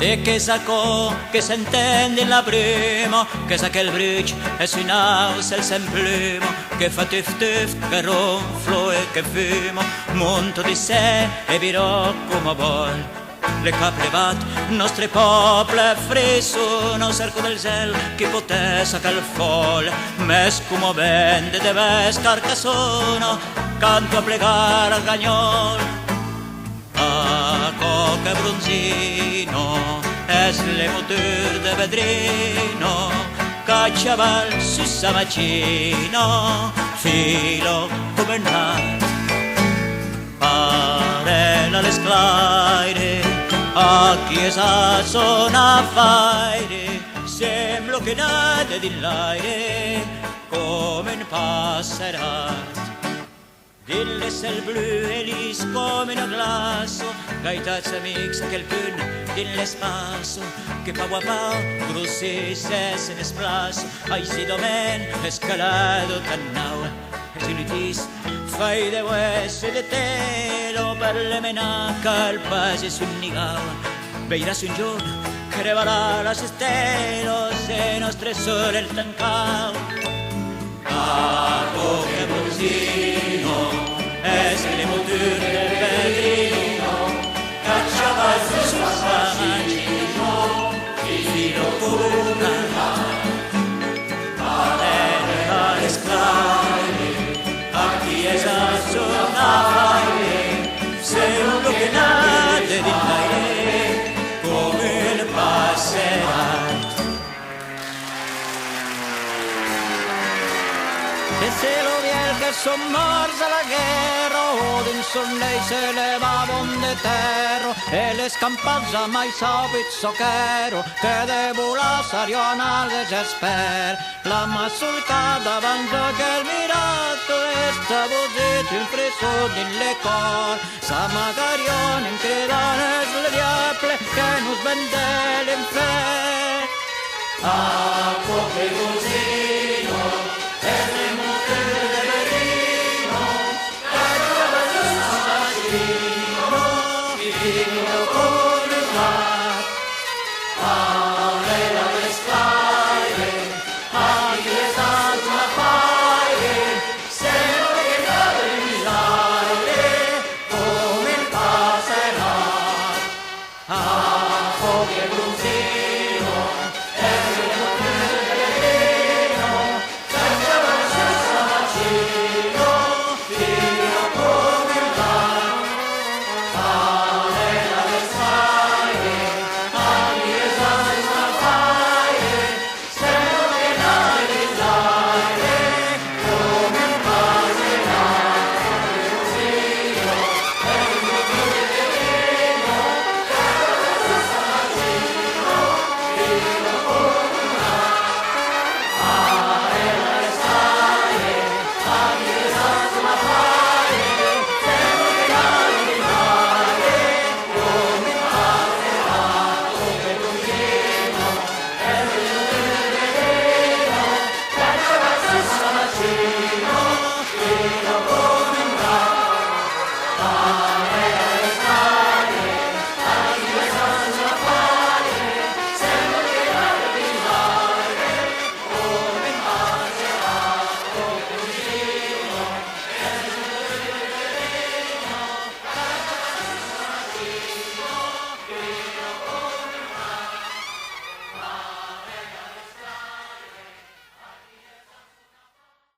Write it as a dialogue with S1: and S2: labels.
S1: E che sacò che s'intende la prima, che sa che il bridge è su in house il semplimo, che fa tif tif, che ronflo e che fumo, monto di sé e virò come vol. Le caprivat, nostre pople friso, no cerco del zel, che potesse che il folle, mes come vende deve scarcasono, canto a plegare al gagnol. A coca bronzino, es le motor de vedrino, cacciaval su samacino, filo come nat, parela le sclaire, a chiesa sona faire, sembra che nate di l'aire, come un passerat. Dilles el blu elis come una glasso, gaitats amics quelqu'un din l'espasso, que pa guapa grossesse se n'esplasso, ai si domen escalado tan nau, es unitis fai de hueso y de telo, per le menaca el pase es un nigau, veirás un giorno que revará las esteros de nostre sole el tancau. Paco che bronzino, es le motor del pedrino, cacciava il suo samacino, filo pura, parela le sclaire, a chiesa suonare, sembra che nate di l'aire, come il passerat.
S2: Que se lo vier que son morts a la guerra, o dins son lei se levava un de terro, e les campats a mai sabit soquero, que de volar s'arion al desesper. La mà solcada abans que el mirato, esta voset un fresó din le cor, s'amagarion en credant es le diable, que nos vende l'infern.
S1: Paco che bronzino, es